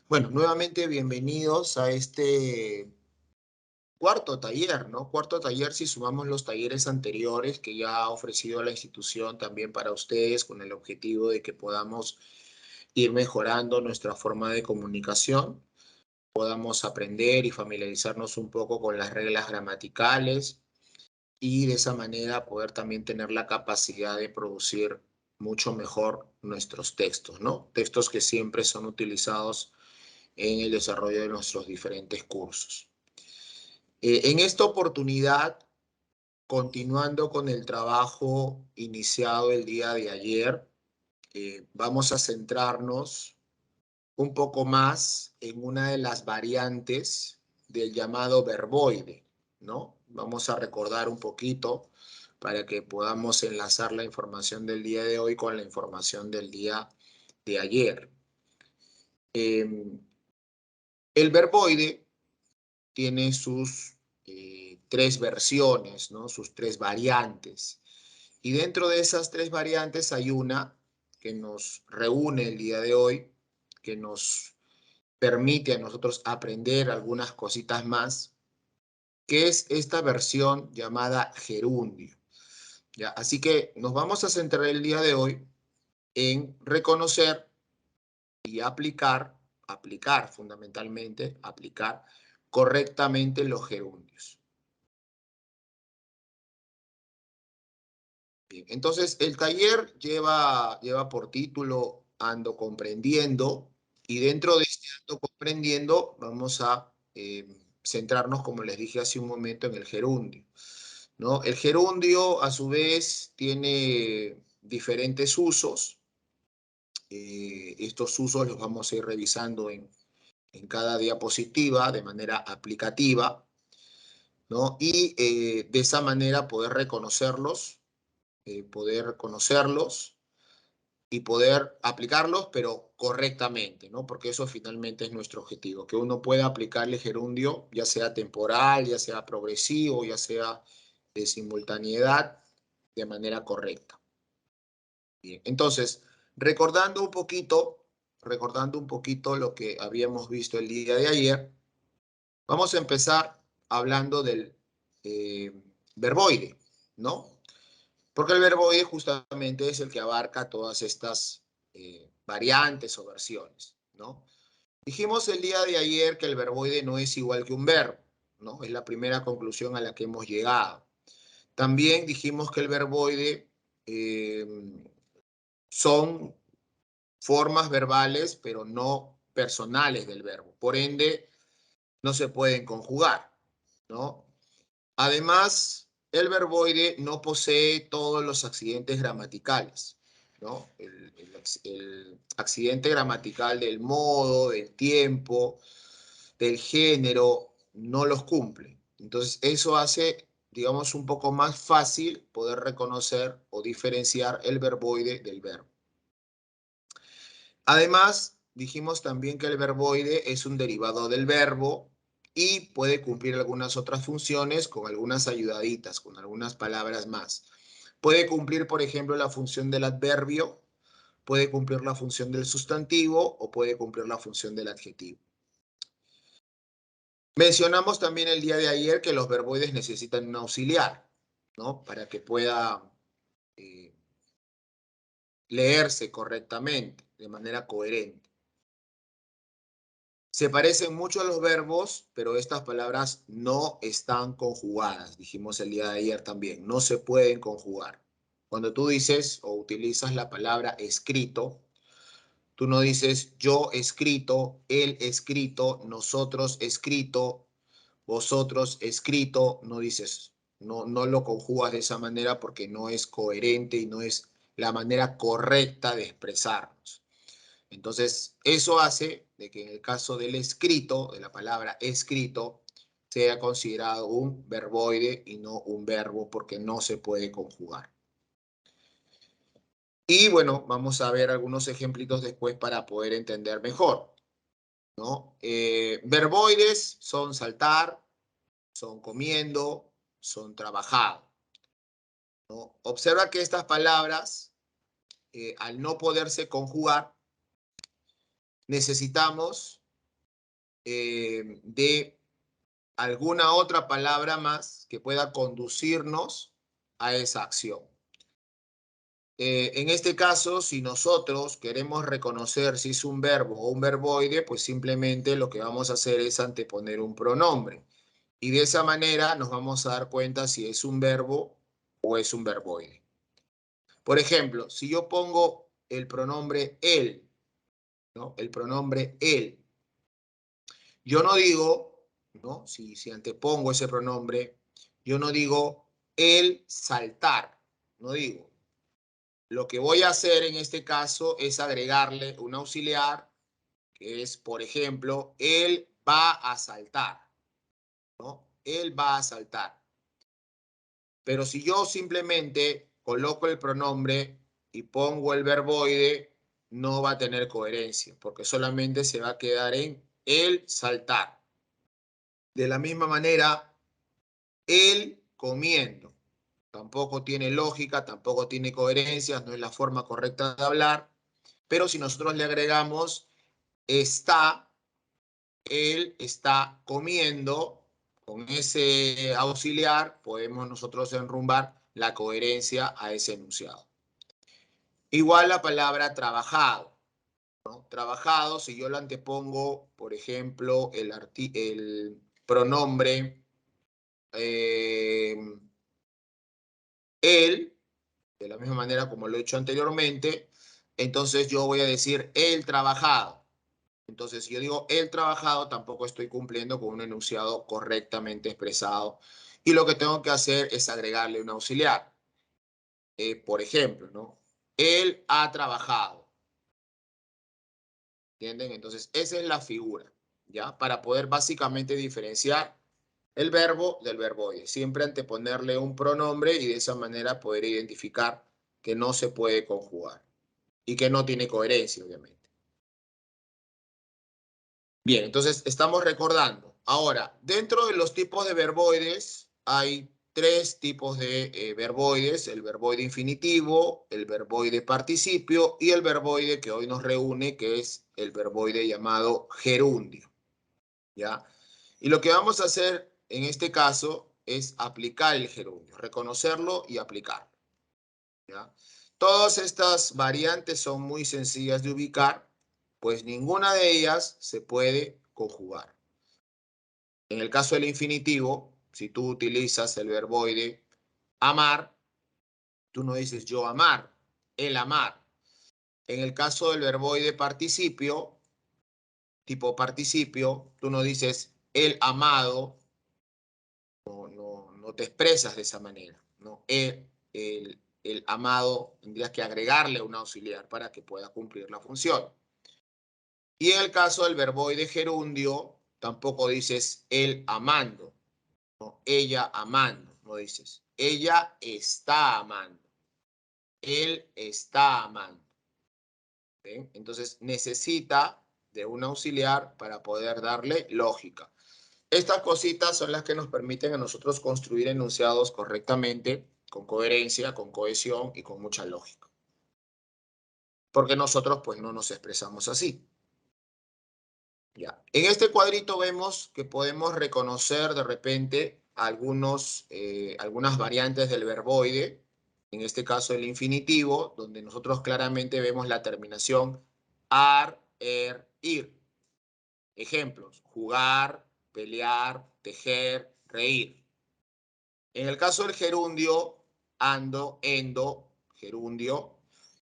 Bueno, nuevamente bienvenidos a este cuarto taller, ¿no? Cuarto taller si sumamos los talleres anteriores que ya ha ofrecido la institución también para ustedes con el objetivo de que podamos ir mejorando nuestra forma de comunicación, podamos aprender y familiarizarnos un poco con las reglas gramaticales y de esa manera poder también tener la capacidad de producir mucho mejor nuestros textos, ¿no? Textos que siempre son utilizados en el desarrollo de nuestros diferentes cursos. En esta oportunidad, continuando con el trabajo iniciado el día de ayer, vamos a centrarnos un poco más en una de las variantes del llamado verboide, ¿no? Vamos a recordar un poquito para que podamos enlazar la información del día de hoy con la información del día de ayer. El verboide tiene sus tres versiones, ¿no? Sus tres variantes. Y dentro de esas tres variantes hay una que nos reúne el día de hoy, que nos permite a nosotros aprender algunas cositas más, que es esta versión llamada gerundio. ¿Ya? Así que nos vamos a centrar el día de hoy en reconocer y aplicar fundamentalmente, aplicar correctamente los gerundios. Bien, entonces, el taller lleva por título Ando Comprendiendo, y dentro de este Ando Comprendiendo vamos a centrarnos, como les dije hace un momento, en el gerundio, ¿no? El gerundio, a su vez, tiene diferentes usos. Estos usos los vamos a ir revisando en cada diapositiva de manera aplicativa, ¿no? Y de esa manera poder conocerlos y poder aplicarlos, pero correctamente, ¿no? Porque eso finalmente es nuestro objetivo, que uno pueda aplicarle gerundio, ya sea temporal, ya sea progresivo, ya sea de simultaneidad, de manera correcta. Bien, entonces, recordando un poquito lo que habíamos visto el día de ayer, vamos a empezar hablando del eh, verboide, ¿no? Porque el verboide justamente es el que abarca todas estas variantes o versiones, ¿no? Dijimos el día de ayer que el verboide no es igual que un verbo, ¿no? Es la primera conclusión a la que hemos llegado. También dijimos que el verboide eh, son formas verbales, pero no personales del verbo. Por ende, no se pueden conjugar, ¿no? Además, el verboide no posee todos los accidentes gramaticales, ¿no? El accidente gramatical del modo, del tiempo, del género, no los cumple. Entonces, eso hace, digamos, un poco más fácil poder reconocer o diferenciar el verboide del verbo. Además, dijimos también que el verboide es un derivado del verbo y puede cumplir algunas otras funciones con algunas ayudaditas, con algunas palabras más. Puede cumplir, por ejemplo, la función del adverbio, puede cumplir la función del sustantivo o puede cumplir la función del adjetivo. Mencionamos también el día de ayer que los verboides necesitan un auxiliar, ¿no? Para que pueda eh, leerse correctamente, de manera coherente. Se parecen mucho a los verbos, pero estas palabras no están conjugadas. Dijimos el día de ayer también, no se pueden conjugar. Cuando tú dices o utilizas la palabra escrito, tú no dices yo escrito, él escrito, nosotros escrito, vosotros escrito, no dices, no lo conjugas de esa manera porque no es coherente y no es la manera correcta de expresarnos. Entonces, eso hace de que en el caso del escrito, de la palabra escrito, sea considerado un verboide y no un verbo porque no se puede conjugar. Y bueno, vamos a ver algunos ejemplitos después para poder entender mejor, ¿no? Verboides son saltar, son comiendo, son trabajado, ¿no? Observa que estas palabras, al no poderse conjugar, necesitamos de alguna otra palabra más que pueda conducirnos a esa acción. En este caso, si nosotros queremos reconocer si es un verbo o un verboide, pues simplemente lo que vamos a hacer es anteponer un pronombre. Y de esa manera nos vamos a dar cuenta si es un verbo o es un verboide. Por ejemplo, si yo pongo el pronombre él, ¿no? El pronombre él. Yo no digo, ¿no? Si antepongo ese pronombre, yo no digo el saltar, no digo. Lo que voy a hacer en este caso es agregarle un auxiliar, que es, por ejemplo, él va a saltar, ¿no? Él va a saltar. Pero si yo simplemente coloco el pronombre y pongo el verboide, no va a tener coherencia, porque solamente se va a quedar en el saltar. De la misma manera, el comiendo. Tampoco tiene lógica, tampoco tiene coherencia, no es la forma correcta de hablar. Pero si nosotros le agregamos está, él está comiendo, con ese auxiliar podemos nosotros enrumbar la coherencia a ese enunciado. Igual la palabra trabajado, ¿no? Trabajado, si yo lo antepongo, por ejemplo, el pronombre él, de la misma manera como lo he hecho anteriormente, entonces yo voy a decir el trabajado. Entonces, si yo digo el trabajado, tampoco estoy cumpliendo con un enunciado correctamente expresado. Y lo que tengo que hacer es agregarle un auxiliar. Por ejemplo, ¿no? Él ha trabajado. ¿Entienden? Entonces, esa es la figura, ¿ya? Para poder básicamente diferenciar el verbo del verboide. Siempre anteponerle un pronombre y de esa manera poder identificar que no se puede conjugar y que no tiene coherencia, obviamente. Bien, entonces estamos recordando. Ahora, dentro de los tipos de verboides hay tres tipos de verboides: el verboide infinitivo, el verboide participio y el verboide que hoy nos reúne, que es el verboide llamado gerundio, ¿ya? Y lo que vamos a hacer en este caso es aplicar el gerundio, reconocerlo y aplicarlo, ¿ya? Todas estas variantes son muy sencillas de ubicar, pues ninguna de ellas se puede conjugar. En el caso del infinitivo, si tú utilizas el verboide amar, tú no dices yo amar, el amar. En el caso del verboide participio, tipo participio, tú no dices el amado, no te expresas de esa manera, ¿no? El amado tendrías que agregarle un auxiliar para que pueda cumplir la función. Y en el caso del verboide gerundio, tampoco dices él amando, ¿no? Ella amando, no dices ella está amando, él está amando. ¿Ven? Entonces necesita de un auxiliar para poder darle lógica. Estas cositas son las que nos permiten a nosotros construir enunciados correctamente, con coherencia, con cohesión y con mucha lógica. Porque nosotros pues no nos expresamos así. Ya. En este cuadrito vemos que podemos reconocer de repente algunas variantes del verboide, en este caso el infinitivo, donde nosotros claramente vemos la terminación ar, er, ir. Ejemplos: jugar, pelear, tejer, reír. En el caso del gerundio, ando, endo, gerundio.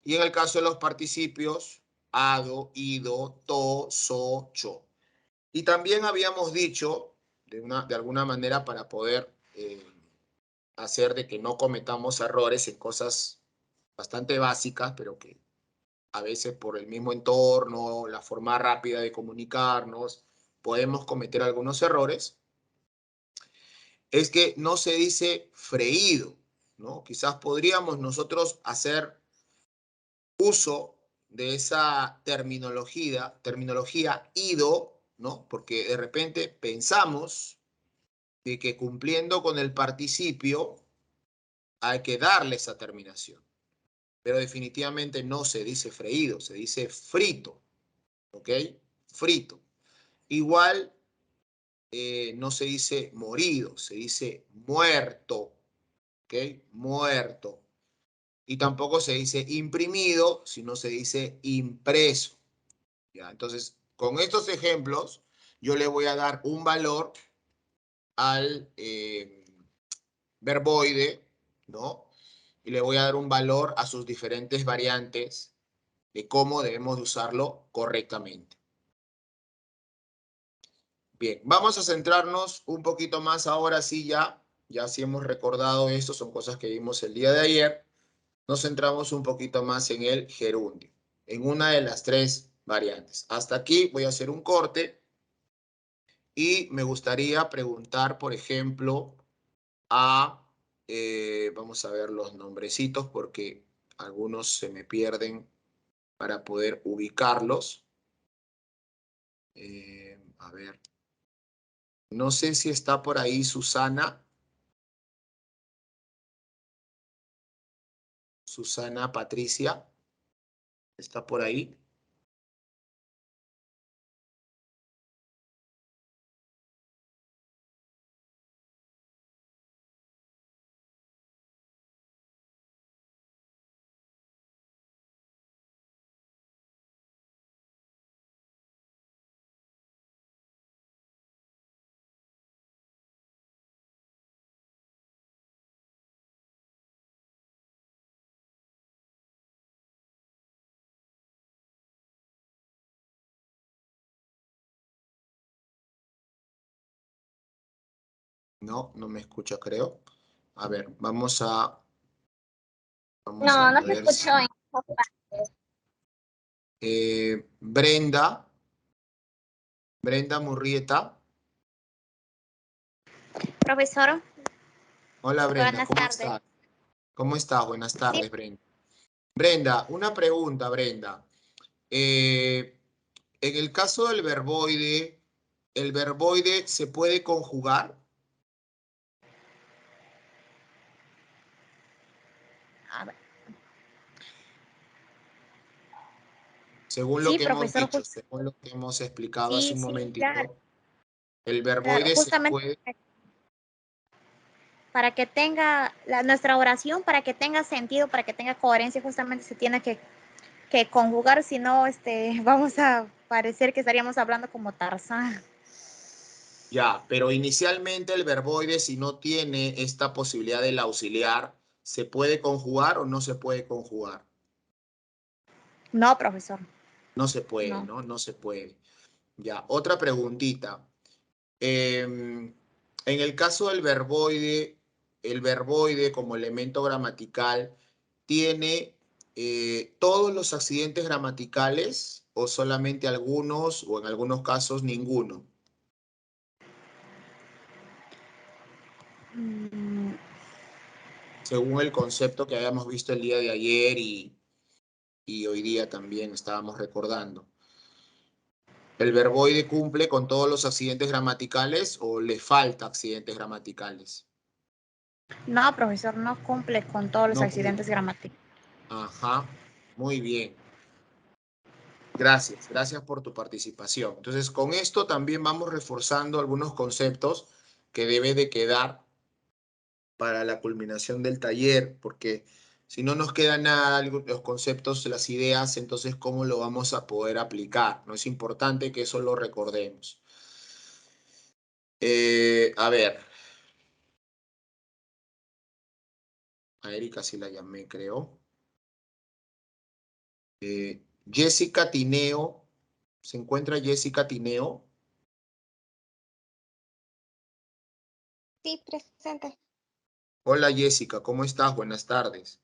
Y en el caso de los participios, ado, ido, to, so, cho. Y también habíamos dicho, de alguna manera, para poder hacer de que no cometamos errores en cosas bastante básicas, pero que a veces por el mismo entorno, la forma rápida de comunicarnos, podemos cometer algunos errores. es que no se dice freído, ¿no? Quizás podríamos nosotros hacer uso de esa terminología ido, ¿no? Porque de repente pensamos de que cumpliendo con el participio hay que darle esa terminación. Pero definitivamente no se dice freído, se dice frito, ¿ok? Frito. Igual no se dice morido, se dice muerto, ¿ok? Muerto. Y tampoco se dice imprimido, sino se dice impreso. ¿Ya? Entonces, con estos ejemplos, yo le voy a dar un valor al verboide, ¿no? Y le voy a dar un valor a sus diferentes variantes de cómo debemos de usarlo correctamente. Bien, vamos a centrarnos un poquito más ahora sí ya sí hemos recordado esto, son cosas que vimos el día de ayer. Nos centramos un poquito más en el gerundio, en una de las tres variantes. Hasta aquí voy a hacer un corte y me gustaría preguntar, por ejemplo, vamos a ver los nombrecitos porque algunos se me pierden para poder ubicarlos. A ver, no sé si está por ahí Susana. Susana Patricia, ¿está por ahí? No, no me escucha, creo. A ver, vamos a No, no se ver si... escuchó. Brenda Murrieta. Profesor, Hola Brenda, buenas ¿cómo tardes. estás? ¿Cómo estás? Buenas Sí, tardes, Brenda. Brenda, una pregunta, Brenda. Eh, en el caso del verboide, ¿el verboide se puede conjugar? a ver, Según lo sí, que hemos profesor, dicho, según lo que hemos explicado hace sí, un sí, claro, momentito, el claro, verboide se justamente puede... para que tenga nuestra oración, para que tenga sentido, para que tenga coherencia, justamente se tiene que conjugar, si no, vamos a parecer que estaríamos hablando como Tarzán. Ya, pero inicialmente el verboide, si no tiene esta posibilidad del auxiliar, ¿se puede conjugar o no se puede conjugar? No, profesor, No se puede, no. ¿no? No se puede. Ya, otra preguntita. En el caso del verboide, el verboide como elemento gramatical, ¿tiene todos los accidentes gramaticales o solamente algunos o en algunos casos ninguno? Mm, Según el concepto que habíamos visto el día de ayer y hoy día también estábamos recordando. ¿El verboide cumple con todos los accidentes gramaticales o le falta accidentes gramaticales? no, profesor, no cumple con todos los No accidentes cumple. gramaticales. Ajá, muy bien. Gracias, gracias por tu participación. Entonces, con esto también vamos reforzando algunos conceptos que debe de quedar para la culminación del taller, porque si no nos queda nada, los conceptos, las ideas, entonces, ¿cómo lo vamos a poder aplicar? No es importante que eso lo recordemos. A ver, a Erika sí la llamé, creo. Jessica Tineo, ¿se encuentra Jessica Tineo? Sí, presente. Hola Jessica, ¿cómo estás? Buenas tardes.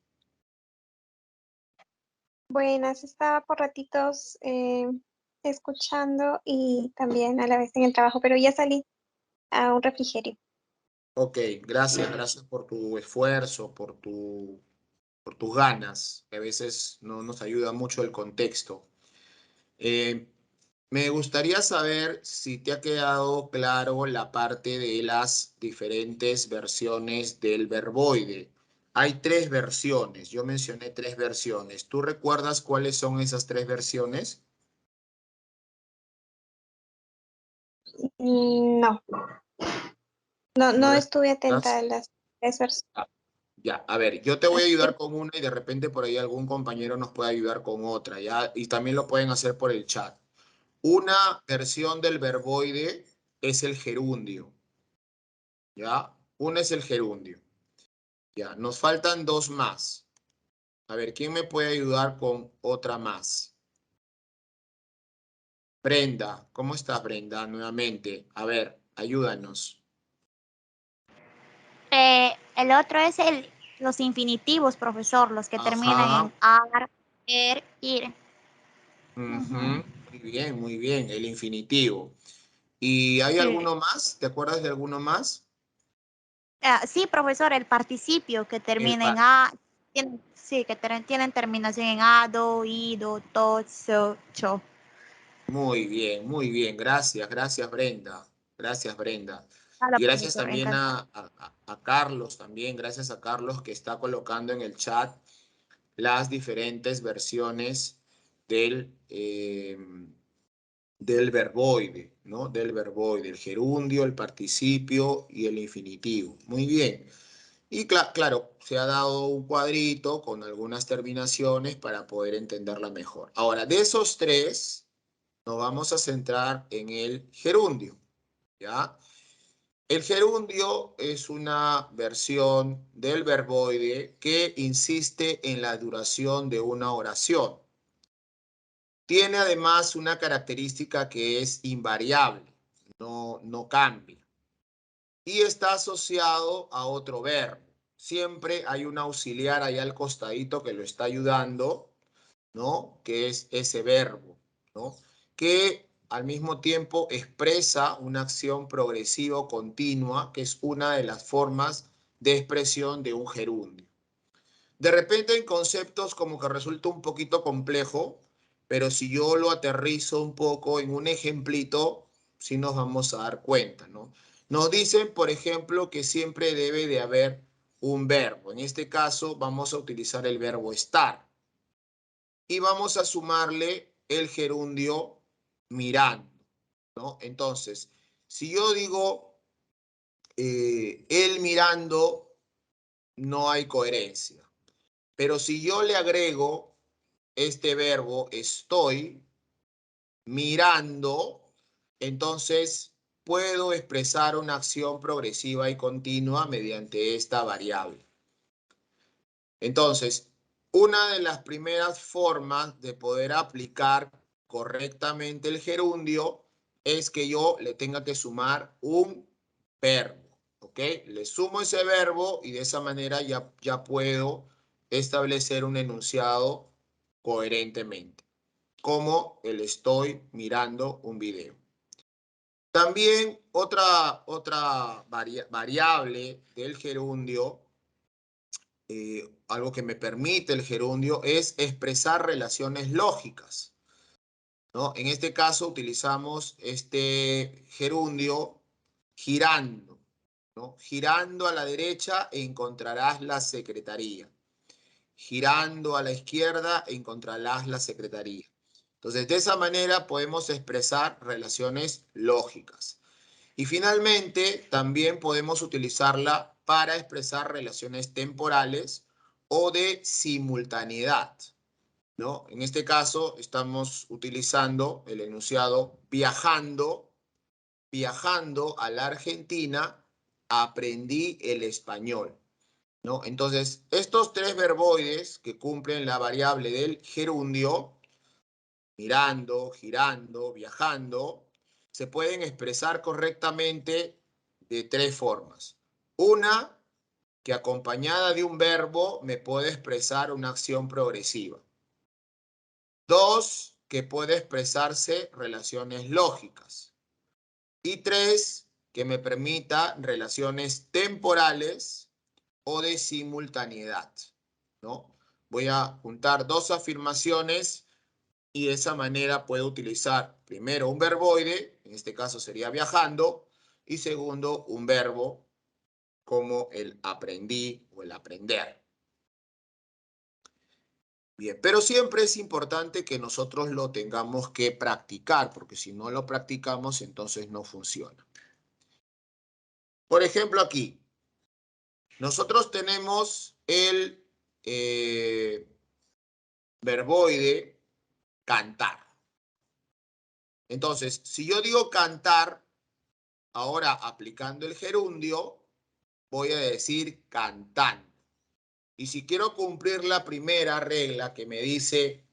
Buenas, estaba por ratitos escuchando y también a la vez en el trabajo, pero ya salí a un refrigerio. Ok, gracias por tu esfuerzo, por tus ganas, que a veces no nos ayuda mucho el contexto. Eh, Me gustaría saber si te ha quedado claro la parte de las diferentes versiones del verboide. Hay tres versiones, yo mencioné tres versiones. ¿Tú recuerdas cuáles son esas tres versiones? No, no, ¿No no las estuve atenta recuerdas? a las tres versiones. Ah, ya, a ver, yo te voy a ayudar con una y de repente por ahí algún compañero nos puede ayudar con otra, ¿ya? Y también lo pueden hacer por el chat. Una versión del verboide es el gerundio, ¿ya? Una es el gerundio. Ya, nos faltan dos más. A ver, ¿quién me puede ayudar con otra más? Brenda, ¿cómo estás, Brenda? Nuevamente. A ver, ayúdanos. El otro es los infinitivos, profesor, los que terminan Ajá. en ar, ir. Ujú. Ujú. Muy bien, el infinitivo. ¿Y hay Sí. alguno más? ¿Te acuerdas de alguno más? Sí, profesor, el participio que El termina en par. a, sí, que tienen terminación en ado, ido, to, so, cho. Muy bien. Gracias, Brenda. Gracias, Brenda. Hola, Y gracias profesor, también encantado. a Carlos, también. Gracias a Carlos que está colocando en el chat las diferentes versiones del verboide, ¿no? Del verboide, el gerundio, el participio y el infinitivo. Muy bien. Y claro, se ha dado un cuadrito con algunas terminaciones para poder entenderla mejor. Ahora, de esos tres, nos vamos a centrar en el gerundio, ¿ya? El gerundio es una versión del verboide que insiste en la duración de una oración. Tiene además una característica que es invariable, no cambia. Y está asociado a otro verbo. Siempre hay un auxiliar ahí al costadito que lo está ayudando, ¿no? Que es ese verbo, ¿no? Que al mismo tiempo expresa una acción progresiva o continua, que es una de las formas de expresión de un gerundio. De repente en conceptos como que resulta un poquito complejo, pero si yo lo aterrizo un poco en un ejemplito, sí nos vamos a dar cuenta, ¿no? Nos dicen, por ejemplo, que siempre debe de haber un verbo. En este caso vamos a utilizar el verbo estar y vamos a sumarle el gerundio mirando, ¿no? Entonces, si yo digo él mirando, no hay coherencia. Pero si yo le agrego este verbo estoy mirando, entonces puedo expresar una acción progresiva y continua mediante esta variable. Entonces, una de las primeras formas de poder aplicar correctamente el gerundio es que yo le tenga que sumar un verbo, ¿ok? Le sumo ese verbo y de esa manera ya puedo establecer un enunciado coherentemente, como el estoy mirando un video. También otra variable del gerundio, algo que me permite el gerundio, es expresar relaciones lógicas, ¿no? En este caso utilizamos este gerundio girando, ¿no? Girando a la derecha encontrarás la secretaría. Girando a la izquierda encontrarás la secretaría. Entonces, de esa manera podemos expresar relaciones lógicas. Y finalmente, también podemos utilizarla para expresar relaciones temporales o de simultaneidad, ¿no? En este caso, estamos utilizando el enunciado viajando a la Argentina, aprendí el español, ¿no? Entonces, estos tres verboides que cumplen la variable del gerundio, mirando, girando, viajando, se pueden expresar correctamente de tres formas. Una, que acompañada de un verbo me puede expresar una acción progresiva. Dos, que puede expresarse relaciones lógicas. Y tres, que me permita relaciones temporales o de simultaneidad, ¿no? Voy a juntar dos afirmaciones y de esa manera puedo utilizar primero un verboide, en este caso sería viajando, y segundo un verbo como el aprendí o el aprender. Bien, pero siempre es importante que nosotros lo tengamos que practicar, porque si no lo practicamos, entonces no funciona. Por ejemplo, aquí, nosotros tenemos el verboide cantar. Entonces, si yo digo cantar, ahora aplicando el gerundio, voy a decir cantando. Y si quiero cumplir la primera regla que me dice,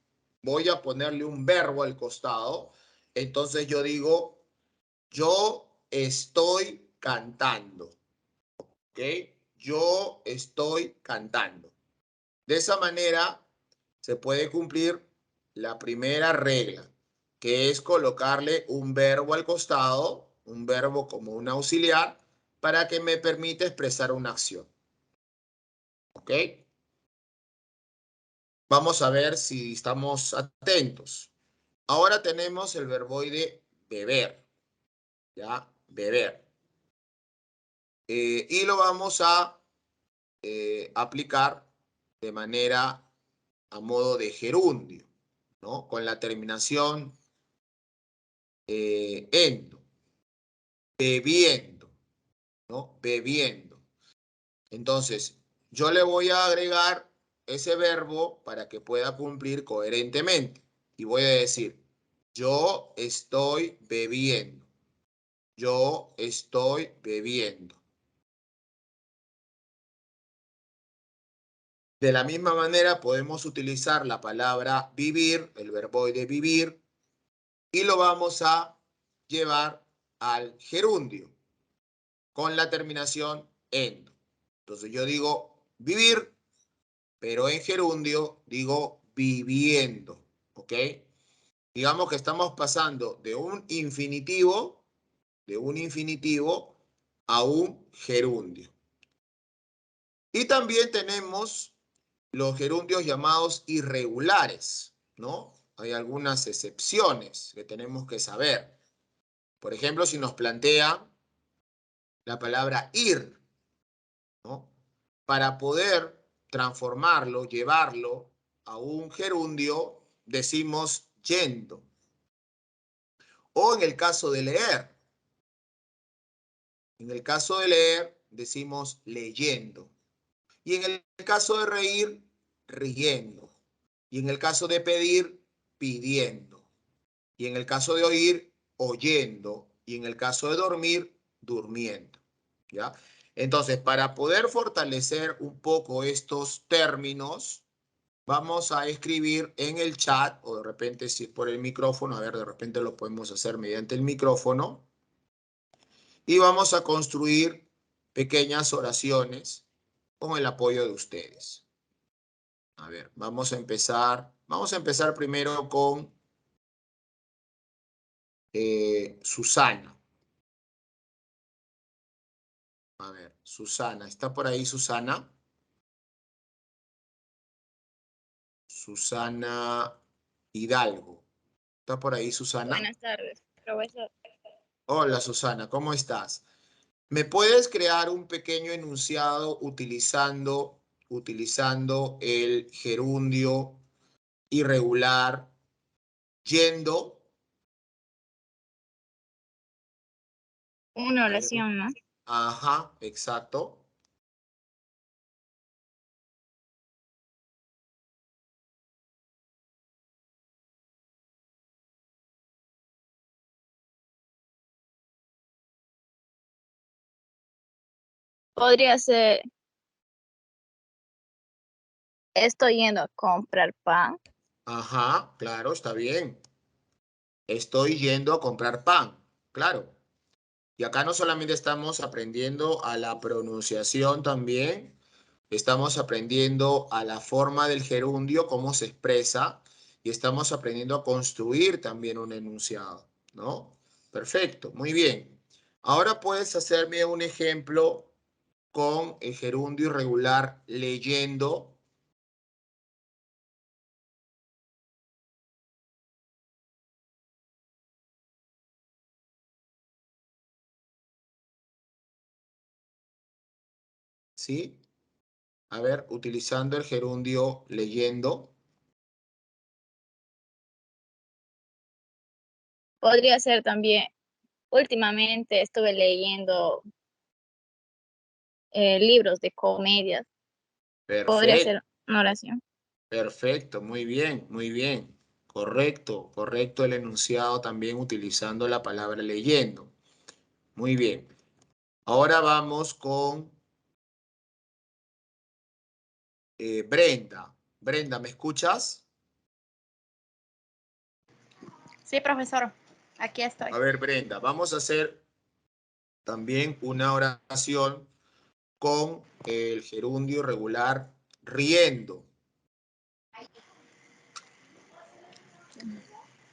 voy a ponerle un verbo al costado, entonces yo digo, yo estoy cantando. ¿Ok? Yo estoy cantando. De esa manera se puede cumplir la primera regla, que es colocarle un verbo al costado, un verbo como un auxiliar, para que me permita expresar una acción. ¿Ok? Vamos a ver si estamos atentos. Ahora tenemos el verboide beber. ¿Ya? Beber. Y lo vamos a aplicar de manera a modo de gerundio, ¿no? Con la terminación endo. Bebiendo, ¿no? Bebiendo. Entonces, yo le voy a agregar ese verbo para que pueda cumplir coherentemente. Y voy a decir, yo estoy bebiendo. Yo estoy bebiendo. De la misma manera podemos utilizar la palabra vivir, el verboide vivir, y lo vamos a llevar al gerundio con la terminación endo. Entonces yo digo vivir, pero en gerundio digo viviendo, ¿ok? Digamos que estamos pasando de un infinitivo a un gerundio. Y también tenemos los gerundios llamados irregulares, ¿no? Hay algunas excepciones que tenemos que saber. Por ejemplo, si nos plantea la palabra ir, ¿no? Para poder transformarlo, llevarlo a un gerundio, decimos yendo. O en el caso de leer. En el caso de leer, decimos leyendo. Y en el caso de reír, riendo. Y en el caso de pedir, pidiendo. Y en el caso de oír, oyendo. Y en el caso de dormir, durmiendo. ¿Ya? Entonces, para poder fortalecer un poco estos términos, vamos a escribir en el chat, o de repente si por el micrófono, a ver, de repente lo podemos hacer mediante el micrófono, y vamos a construir pequeñas oraciones con el apoyo de ustedes. A ver, vamos a empezar primero con Susana. A ver, Susana, ¿está por ahí Susana? Susana Hidalgo. ¿Está por ahí Susana? Buenas tardes, profesor. Hola Susana, ¿cómo estás? ¿Me puedes crear un pequeño enunciado utilizando el gerundio irregular yendo? Una A ver, oración, ¿no? ajá, exacto. Podría ser, estoy yendo a comprar pan. Ajá, claro, está bien. Estoy yendo a comprar pan, claro. Y acá no solamente estamos aprendiendo a la pronunciación también, estamos aprendiendo a la forma del gerundio, cómo se expresa, y estamos aprendiendo a construir también un enunciado, ¿no? Perfecto, muy bien. Ahora puedes hacerme un ejemplo con el gerundio irregular leyendo. ¿Sí? A ver, utilizando el gerundio leyendo. Podría ser también, últimamente estuve leyendo libros de comedias. Podría Perfecto, ser una oración. perfecto, muy bien, muy bien. Correcto, correcto el enunciado también utilizando la palabra leyendo. Muy bien. Ahora vamos con Brenda. Brenda, ¿me escuchas? Sí, profesor, aquí estoy. A ver, Brenda, vamos a hacer también una oración con el gerundio irregular riendo.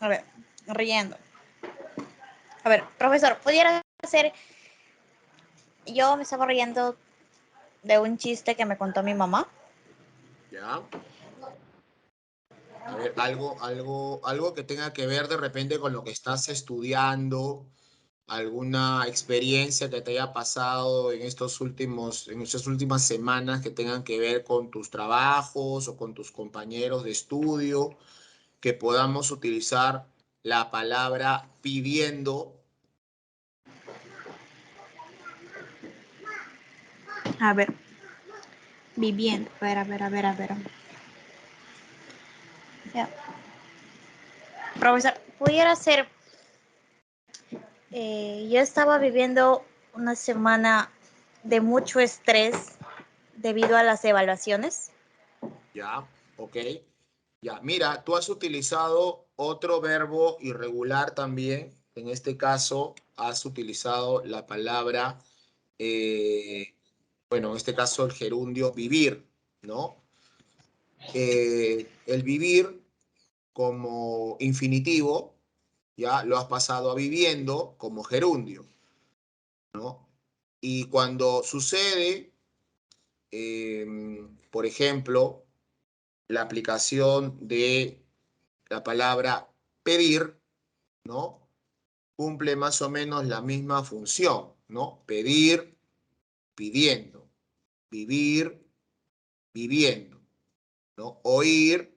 A ver, riendo. A ver, profesor, ¿pudiera hacer? Yo me estaba riendo de un chiste que me contó mi mamá. ¿Ya? A ver, algo que tenga que ver de repente con lo que estás estudiando, alguna experiencia que te haya pasado en estas últimas semanas que tengan que ver con tus trabajos o con tus compañeros de estudio, que podamos utilizar la palabra pidiendo. A ver, viviendo. A ver. Ya. Profesor, pudiera ser, yo estaba viviendo una semana de mucho estrés debido a las evaluaciones. ¿Ya? ¿Ok? Ya, mira, tú has utilizado otro verbo irregular también. En este caso, has utilizado la palabra, bueno, en este caso el gerundio vivir, ¿no? El vivir como infinitivo, ya lo has pasado a viviendo como gerundio, ¿no? Y cuando sucede, por ejemplo, la aplicación de la palabra pedir, ¿no? Cumple más o menos la misma función, ¿no? Pedir, pidiendo, vivir, viviendo, ¿no? Oír,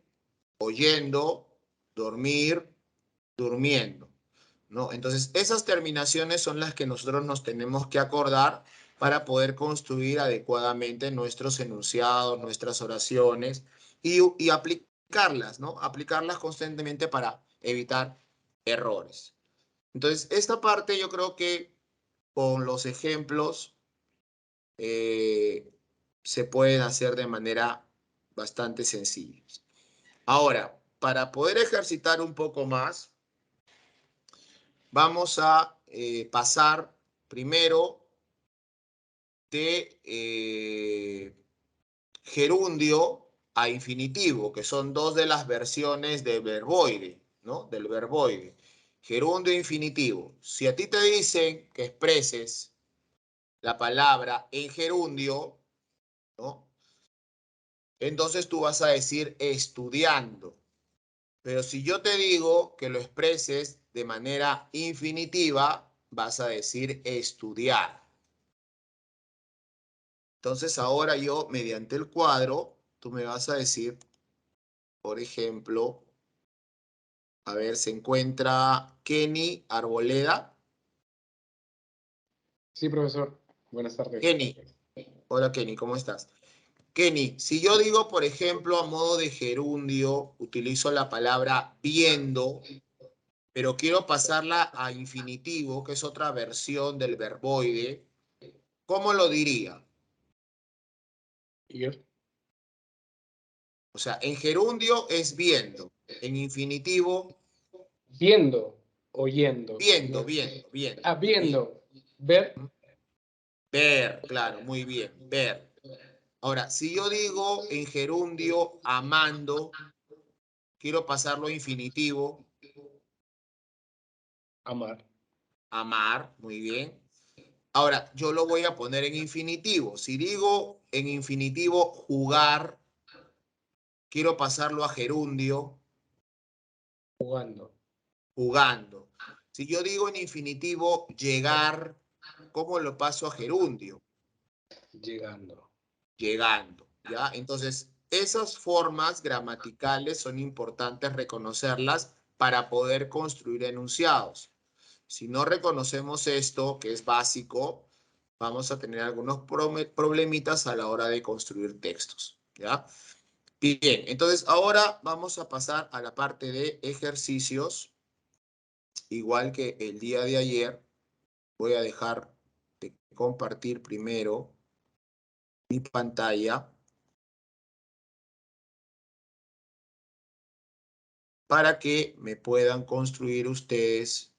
oyendo, dormir, durmiendo, ¿no? Entonces, esas terminaciones son las que nosotros nos tenemos que acordar para poder construir adecuadamente nuestros enunciados, nuestras oraciones y aplicarlas, ¿no? Aplicarlas constantemente para evitar errores. Entonces, esta parte yo creo que con los ejemplos eh, se pueden hacer de manera bastante sencilla. Ahora, para poder ejercitar un poco más, vamos a pasar primero de gerundio a infinitivo, que son dos de las versiones del verboide, ¿no? Del verboide. Gerundio e infinitivo. Si a ti te dicen que expreses la palabra en gerundio, ¿no? Entonces tú vas a decir estudiando. Pero si yo te digo que lo expreses de manera infinitiva, vas a decir estudiar. Entonces ahora yo, mediante el cuadro, tú me vas a decir, por ejemplo, a ver, se encuentra Kenny Arboleda. Sí, profesor. Buenas tardes. Kenny, hola Kenny, ¿cómo estás? Kenny, si yo digo, por ejemplo, a modo de gerundio, utilizo la palabra viendo, pero quiero pasarla a infinitivo, que es otra versión del verboide, ¿cómo lo diría? Ir, O sea, en gerundio es viendo, en infinitivo, viendo, oyendo. viendo, viendo, viendo, viendo. Viendo. Ver, Ver, claro, muy bien, ver. Ahora, si yo digo en gerundio amando, quiero pasarlo a infinitivo, amar. amar, muy bien. Ahora, yo lo voy a poner en infinitivo. Si digo en infinitivo jugar, quiero pasarlo a gerundio, Jugando. jugando. Si yo digo en infinitivo llegar, ¿cómo lo paso a gerundio? Llegando. Llegando, ¿ya? Entonces, esas formas gramaticales son importantes reconocerlas para poder construir enunciados. Si no reconocemos esto, que es básico, vamos a tener algunos problemitas a la hora de construir textos, ¿ya? Bien, entonces ahora vamos a pasar a la parte de ejercicios. Igual que el día de ayer, voy a dejar de compartir primero mi pantalla para que me puedan construir ustedes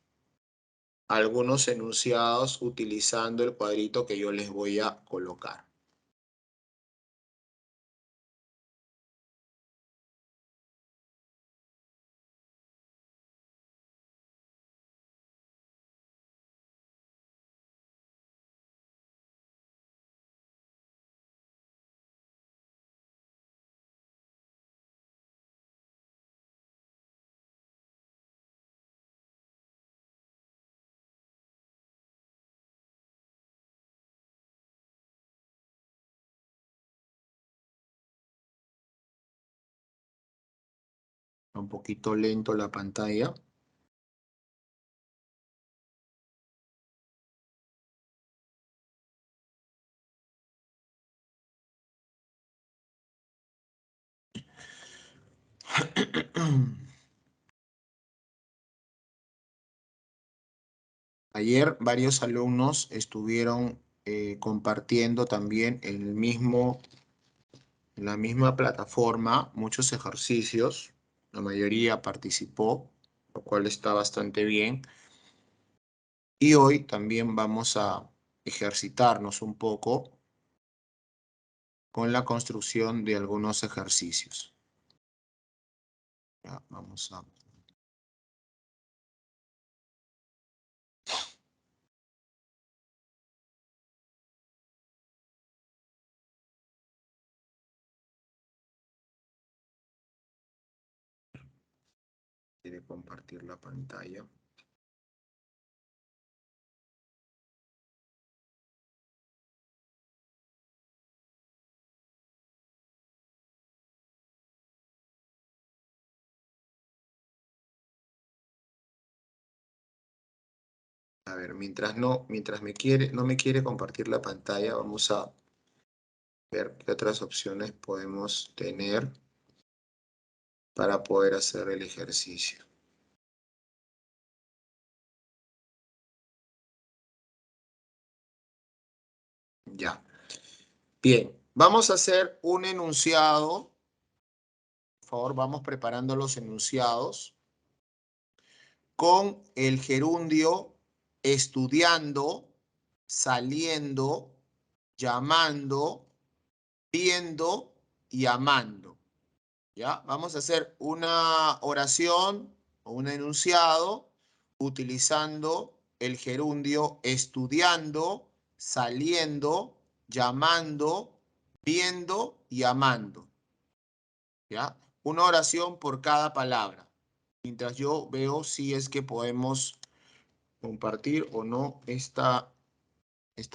algunos enunciados utilizando el cuadrito que yo les voy a colocar. Un poquito lento la pantalla. Ayer varios alumnos estuvieron compartiendo también en la misma plataforma muchos ejercicios. La mayoría participó, lo cual está bastante bien. Y hoy también vamos a ejercitarnos un poco con la construcción de algunos ejercicios. Ya, vamos a... Quiere compartir la pantalla. A ver, mientras no me quiere compartir la pantalla, vamos a ver qué otras opciones podemos tener para poder hacer el ejercicio. Ya. Bien, vamos a hacer un enunciado. Por favor, vamos preparando los enunciados con el gerundio estudiando, saliendo, llamando, viendo y amando. ¿Ya? Vamos a hacer una oración o un enunciado utilizando el gerundio estudiando, saliendo, llamando, viendo y amando. ¿Ya? Una oración por cada palabra. Mientras yo veo si es que podemos compartir o no esta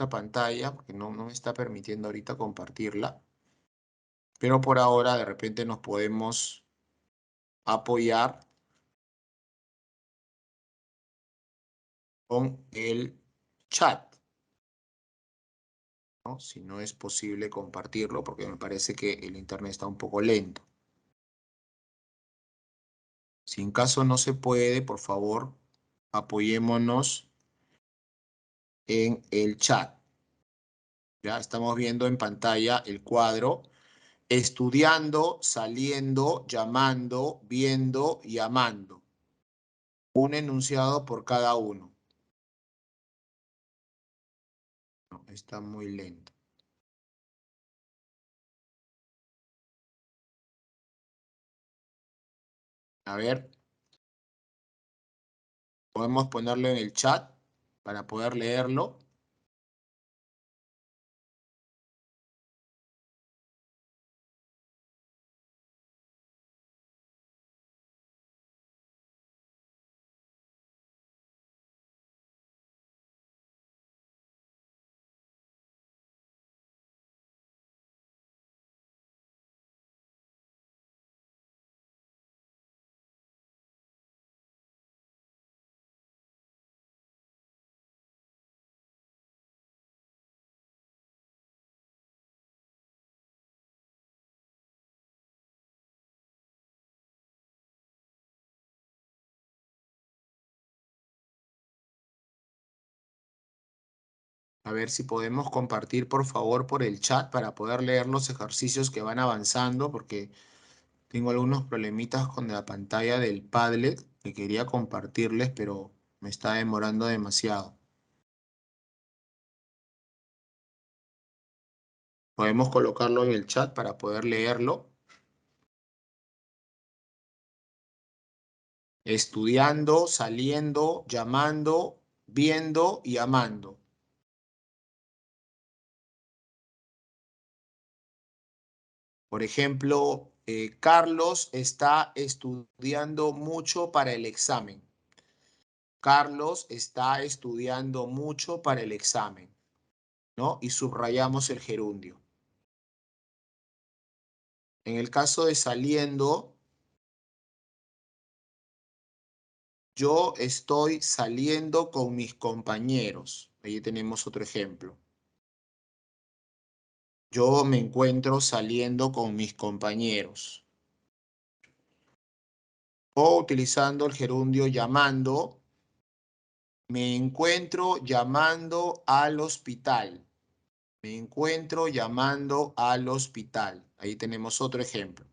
pantalla, porque no me está permitiendo ahorita compartirla. Pero por ahora de repente nos podemos apoyar con el chat, ¿no? Si no es posible compartirlo, porque me parece que el internet está un poco lento. Si en caso no se puede, por favor, apoyémonos en el chat. Ya estamos viendo en pantalla el cuadro. Estudiando, saliendo, llamando, viendo y amando. Un enunciado por cada uno. No, está muy lento. A ver. Podemos ponerlo en el chat para poder leerlo. A ver si podemos compartir, por favor, por el chat para poder leer los ejercicios que van avanzando, porque tengo algunos problemitas con la pantalla del Padlet que quería compartirles, pero me está demorando demasiado. Podemos colocarlo en el chat para poder leerlo. Estudiando, saliendo, llamando, viendo y amando. Por ejemplo, Carlos está estudiando mucho para el examen. Carlos está estudiando mucho para el examen, ¿no? Y subrayamos el gerundio. En el caso de saliendo, yo estoy saliendo con mis compañeros. Ahí tenemos otro ejemplo. Yo me encuentro saliendo con mis compañeros. O utilizando el gerundio llamando, me encuentro llamando al hospital. Me encuentro llamando al hospital. Ahí tenemos otro ejemplo.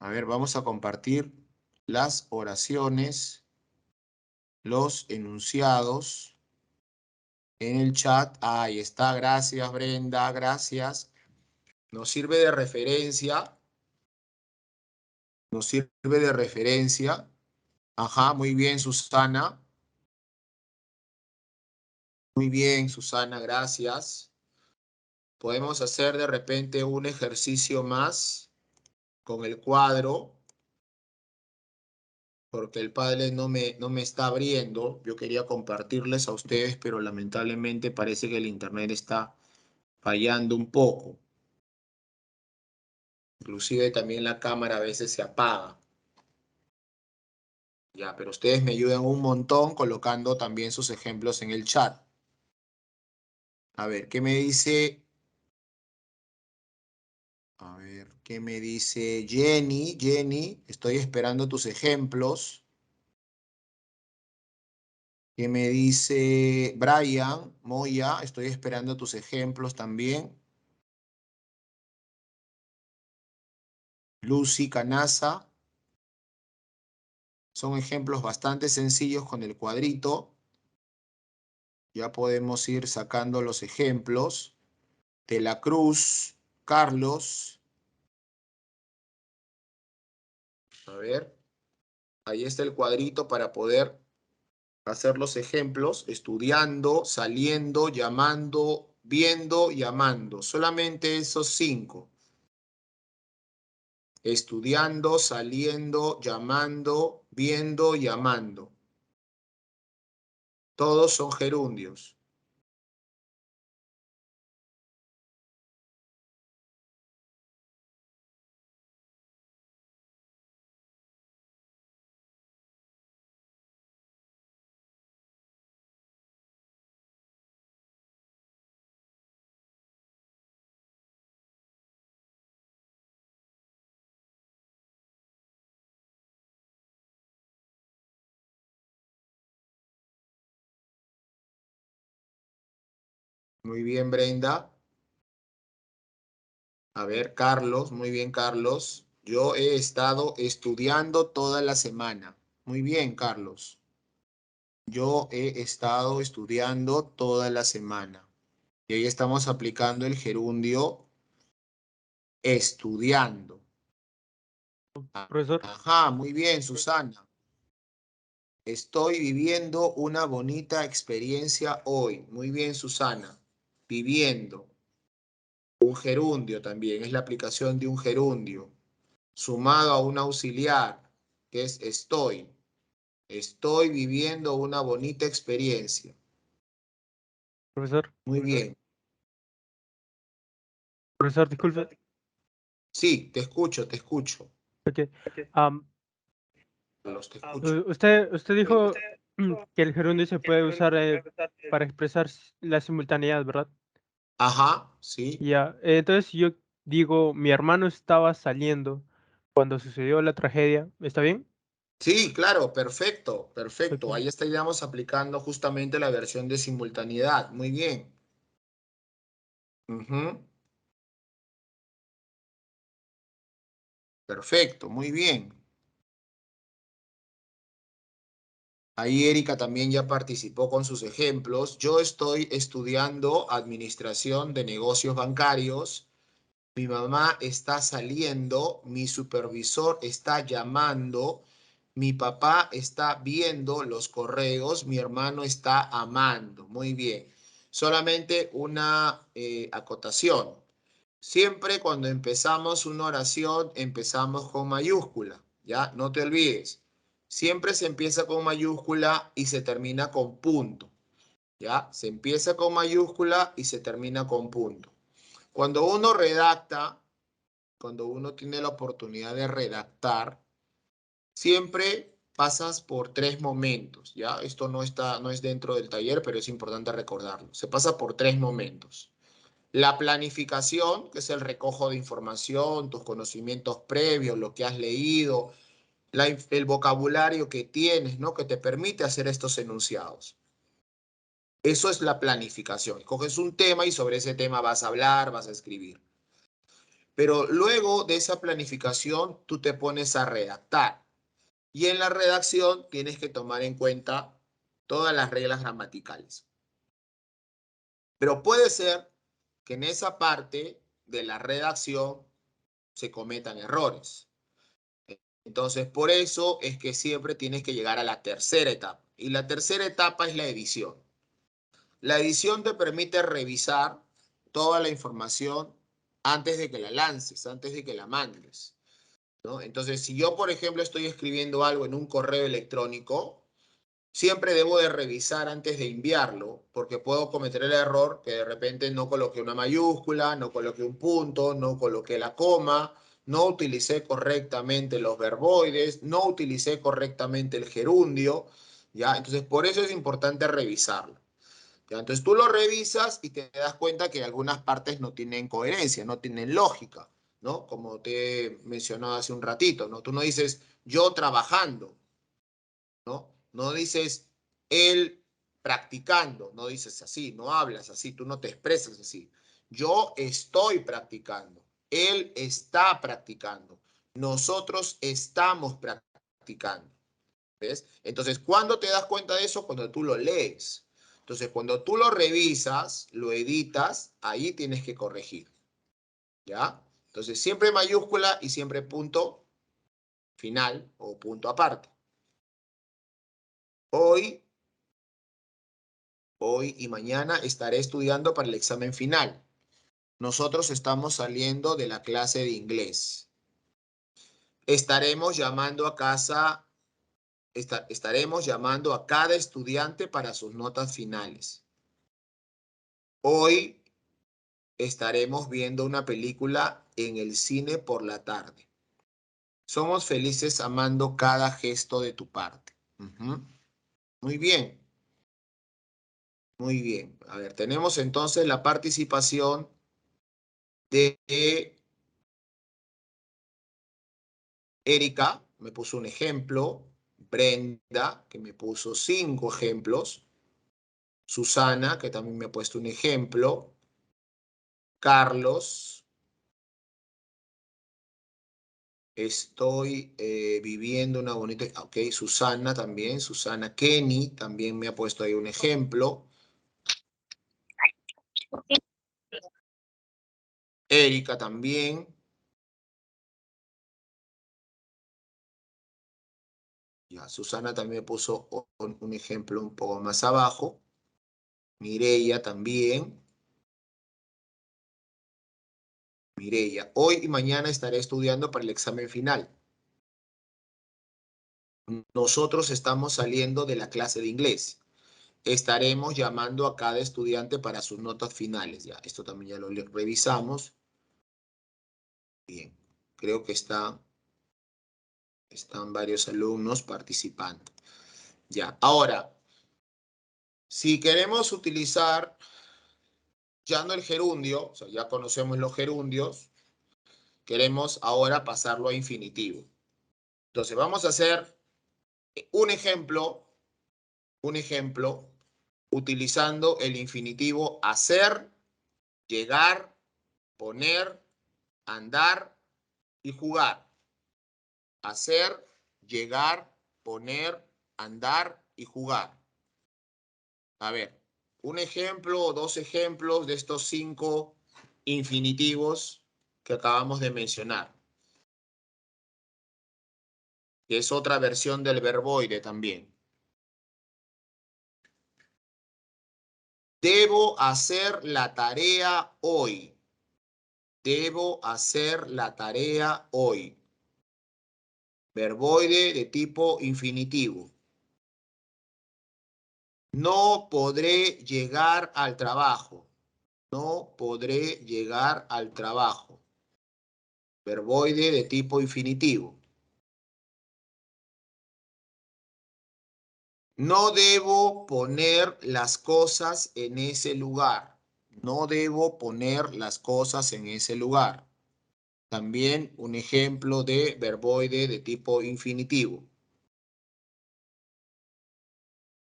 A ver, vamos a compartir las oraciones, los enunciados en el chat. Ahí está, gracias Brenda, gracias. Nos sirve de referencia. Nos sirve de referencia. Ajá, muy bien, Susana. Muy bien, Susana, gracias. Podemos hacer de repente un ejercicio más con el cuadro, porque el Padlet no me está abriendo. Yo quería compartirles a ustedes, pero lamentablemente parece que el internet está fallando un poco. Inclusive también la cámara a veces se apaga. Ya, pero ustedes me ayudan un montón colocando también sus ejemplos en el chat. A ver, ¿qué me dice? A ver, ¿qué me dice Jenny? Jenny, estoy esperando tus ejemplos. ¿Qué me dice Brian? Moya, estoy esperando tus ejemplos también. Lucy Canasa. Son ejemplos bastante sencillos con el cuadrito. Ya podemos ir sacando los ejemplos. De la Cruz, Carlos. A ver, ahí está el cuadrito para poder hacer los ejemplos. Estudiando, saliendo, llamando, viendo y amando. Solamente esos 5. Estudiando, saliendo, llamando, viendo y amando. Todos son gerundios. Muy bien, Brenda. A ver, Carlos, muy bien, Carlos. Yo he estado estudiando toda la semana. Muy bien, Carlos. Yo he estado estudiando toda la semana. Y ahí estamos aplicando el gerundio estudiando. Profesor. Ajá, muy bien, Susana. Estoy viviendo una bonita experiencia hoy. Muy bien, Susana. Viviendo. Un gerundio también, es la aplicación de un gerundio. Sumado a un auxiliar, que es estoy. Estoy viviendo una bonita experiencia. Profesor. Muy bien. Profesor, disculpe. Sí, te escucho, te escucho. Okay. Los te escucho. Usted dijo que el gerundio se puede usar para expresar la simultaneidad, ¿verdad? Ajá, sí. Ya, entonces yo digo, mi hermano estaba saliendo cuando sucedió la tragedia, ¿está bien? Sí, claro, perfecto, perfecto. Ok. Ahí estaríamos aplicando justamente la versión de simultaneidad. Muy bien. Ujú. Perfecto, muy bien. Ahí Erika también ya participó con sus ejemplos. Yo estoy estudiando administración de negocios bancarios. Mi mamá está saliendo, mi supervisor está llamando, mi papá está viendo los correos, mi hermano está amando. Muy bien. Solamente una acotación. Siempre cuando empezamos una oración, empezamos con mayúscula, ¿ya? No te olvides. Siempre se empieza con mayúscula y se termina con punto, ¿ya? Se empieza con mayúscula y se termina con punto. Cuando uno redacta, cuando uno tiene la oportunidad de redactar, siempre pasas por tres momentos, ¿ya? Esto no es dentro del taller, pero es importante recordarlo. Se pasa por tres momentos. La planificación, que es el recojo de información, tus conocimientos previos, lo que has leído, el vocabulario que tienes, ¿no? Que te permite hacer estos enunciados. Eso es la planificación. Coges un tema y sobre ese tema vas a hablar, vas a escribir. Pero luego de esa planificación, tú te pones a redactar. Y en la redacción tienes que tomar en cuenta todas las reglas gramaticales. Pero puede ser que en esa parte de la redacción se cometan errores. Entonces, por eso es que siempre tienes que llegar a la tercera etapa. Y la tercera etapa es la edición. La edición te permite revisar toda la información antes de que la lances, antes de que la mandes, ¿no? Entonces, si yo, por ejemplo, estoy escribiendo algo en un correo electrónico, siempre debo de revisar antes de enviarlo, porque puedo cometer el error que de repente no coloqué una mayúscula, no coloqué un punto, no coloqué la coma, no utilicé correctamente los verboides, no utilicé correctamente el gerundio, ¿ya? Entonces, por eso es importante revisarlo, ¿ya? Entonces, tú lo revisas y te das cuenta que algunas partes no tienen coherencia, no tienen lógica, ¿no? Como te he mencionado hace un ratito, ¿no? Tú no dices yo trabajando, ¿no? No dices él practicando, no dices así, no hablas así, tú no te expresas así. Yo estoy practicando, él está practicando, nosotros estamos practicando, ¿ves? Entonces, ¿cuándo te das cuenta de eso? Cuando tú lo lees. Entonces, cuando tú lo revisas, lo editas, ahí tienes que corregir, ¿ya? Entonces, siempre mayúscula y siempre punto final o punto aparte. Hoy y mañana estaré estudiando para el examen final. Nosotros estamos saliendo de la clase de inglés. Estaremos llamando a casa, estaremos llamando a cada estudiante para sus notas finales. Hoy estaremos viendo una película en el cine por la tarde. Somos felices amando cada gesto de tu parte. Muy bien, muy bien. A ver, tenemos entonces la participación de Erika, me puso un ejemplo. Brenda, que me puso 5 ejemplos. Susana, que también me ha puesto un ejemplo. Carlos, estoy viviendo una bonita... Ok, Susana también. Susana Kenny también me ha puesto ahí un ejemplo. Erika también. Ya, Susana también me puso un ejemplo un poco más abajo. Mireia también. Mireia, hoy y mañana estaré estudiando para el examen final. Nosotros estamos saliendo de la clase de inglés. Estaremos llamando a cada estudiante para sus notas finales. Ya, esto también ya lo revisamos. Bien, creo que están varios alumnos participando. Ya, ahora, si queremos utilizar ya no el gerundio, o sea, ya conocemos los gerundios, queremos ahora pasarlo a infinitivo. Entonces, vamos a hacer Un ejemplo, utilizando el infinitivo hacer, llegar, poner, andar y jugar. Hacer, llegar, poner, andar y jugar. A ver, un ejemplo o dos ejemplos de estos 5 infinitivos que acabamos de mencionar, que es otra versión del verboide también. Debo hacer la tarea hoy. Debo hacer la tarea hoy. Verboide de tipo infinitivo. No podré llegar al trabajo. No podré llegar al trabajo. Verboide de tipo infinitivo. No debo poner las cosas en ese lugar. No debo poner las cosas en ese lugar. También un ejemplo de verboide de tipo infinitivo.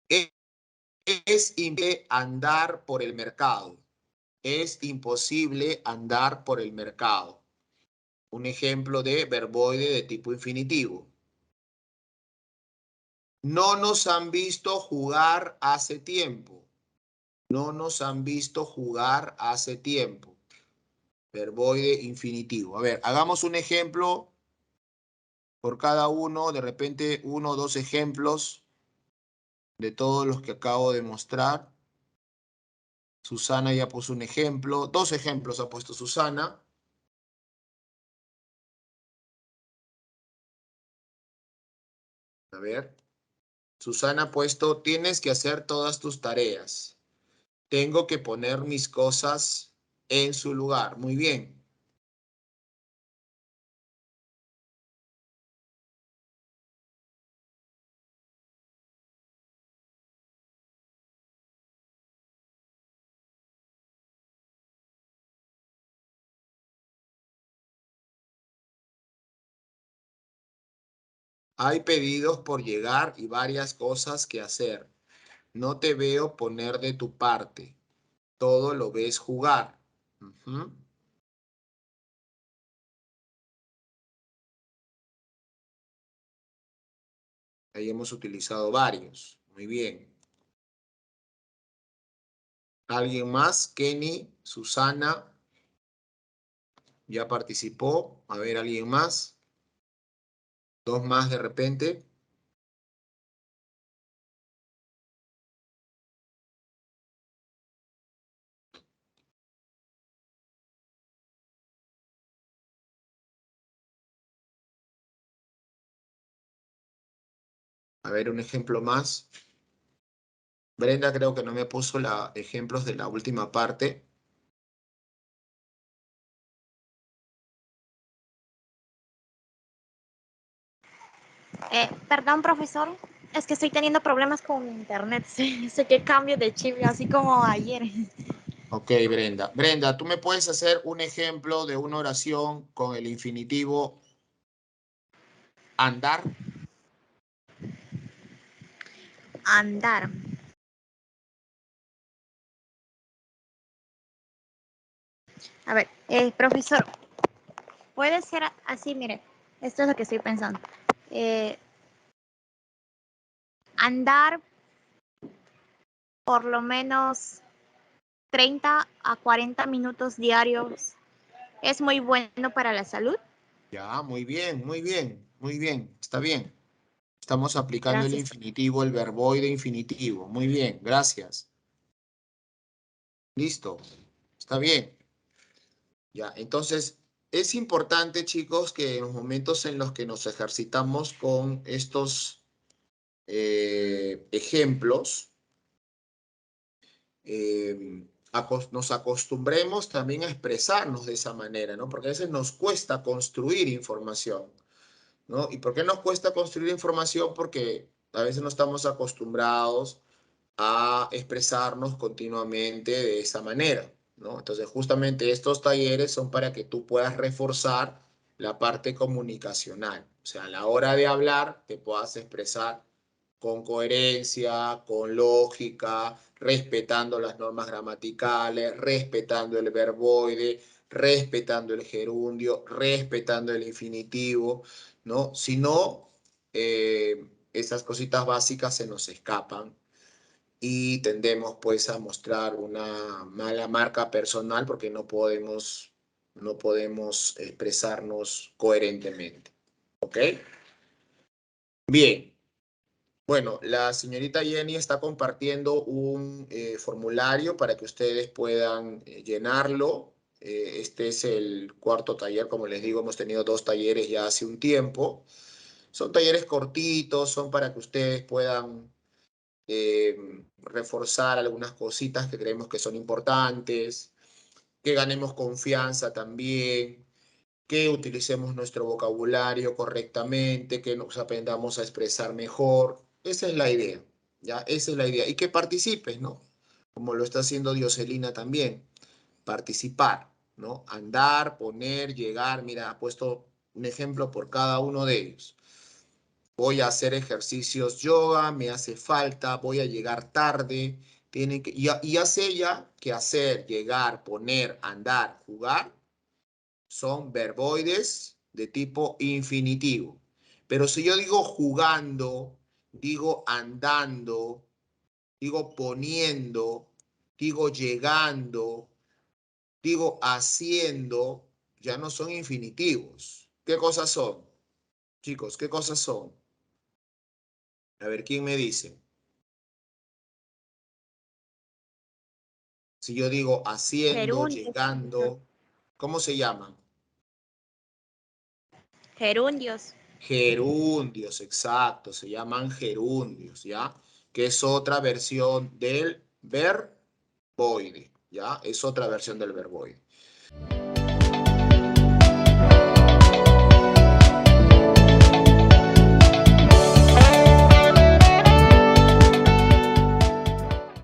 Es imposible andar por el mercado. Es imposible andar por el mercado. Un ejemplo de verboide de tipo infinitivo. No nos han visto jugar hace tiempo. No nos han visto jugar hace tiempo. Verboide infinitivo. A ver, hagamos un ejemplo por cada uno, de repente 1 o 2 ejemplos de todos los que acabo de mostrar. Susana ya puso un ejemplo. 2 ejemplos ha puesto Susana. A ver. Susana ha puesto, tienes que hacer todas tus tareas. Tengo que poner mis cosas en su lugar. Muy bien. Hay pedidos por llegar y varias cosas que hacer. No te veo poner de tu parte. Todo lo ves jugar. Ujú. Ahí hemos utilizado varios. Muy bien. ¿Alguien más? Kenny, Susana. Ya participó. A ver, ¿alguien más? 2 más de repente. A ver, un ejemplo más. Brenda creo que no me puso ejemplos de la última parte. Perdón, profesor, es que estoy teniendo problemas con mi internet. Sé que cambio de chip, así como ayer. Ok, Brenda. Brenda, ¿tú me puedes hacer un ejemplo de una oración con el infinitivo andar? Andar. A ver, profesor, puede ser así, mire, esto es lo que estoy pensando. Andar por lo menos 30 a 40 minutos diarios es muy bueno para la salud. Ya, muy bien, muy bien, muy bien. Está bien. Estamos aplicando el Gracias. infinitivo, el verboide infinitivo. Muy bien, gracias. Listo. Está bien. Ya, entonces es importante, chicos, que en los momentos en los que nos ejercitamos con estos ejemplos, nos acostumbremos también a expresarnos de esa manera, ¿no? Porque a veces nos cuesta construir información, ¿no? ¿Y por qué nos cuesta construir información? Porque a veces no estamos acostumbrados a expresarnos continuamente de esa manera, ¿no? Entonces, justamente estos talleres son para que tú puedas reforzar la parte comunicacional. O sea, a la hora de hablar te puedas expresar con coherencia, con lógica, respetando las normas gramaticales, respetando el verboide, respetando el gerundio, respetando el infinitivo, ¿no? Si no, esas cositas básicas se nos escapan y tendemos pues a mostrar una mala marca personal porque no podemos expresarnos coherentemente. ¿Ok? Bien. Bueno, la señorita Jenny está compartiendo un formulario para que ustedes puedan llenarlo. Este es el cuarto taller, como les digo, hemos tenido 2 talleres ya hace un tiempo. Son talleres cortitos, son para que ustedes puedan reforzar algunas cositas que creemos que son importantes, que ganemos confianza también, que utilicemos nuestro vocabulario correctamente, que nos aprendamos a expresar mejor. Esa es la idea, ¿ya? Esa es la idea. Y que participes, ¿no? Como lo está haciendo Dioselina también. Participar, ¿no? Andar, poner, llegar. Mira, ha puesto un ejemplo por cada uno de ellos. Voy a hacer ejercicios yoga, me hace falta, voy a llegar tarde. Y hace ya que hacer, llegar, poner, andar, jugar son verboides de tipo infinitivo. Pero si yo digo jugando, digo andando, digo poniendo, digo llegando, digo haciendo, ya no son infinitivos. ¿Qué cosas son? Chicos, ¿qué cosas son? A ver, ¿quién me dice? Si yo digo haciendo, Gerundios. llegando, ¿cómo se llaman? Gerundios. Gerundios, exacto, se llaman gerundios, ¿ya? Que es otra versión del verboide, ¿ya? Es otra versión del verboide.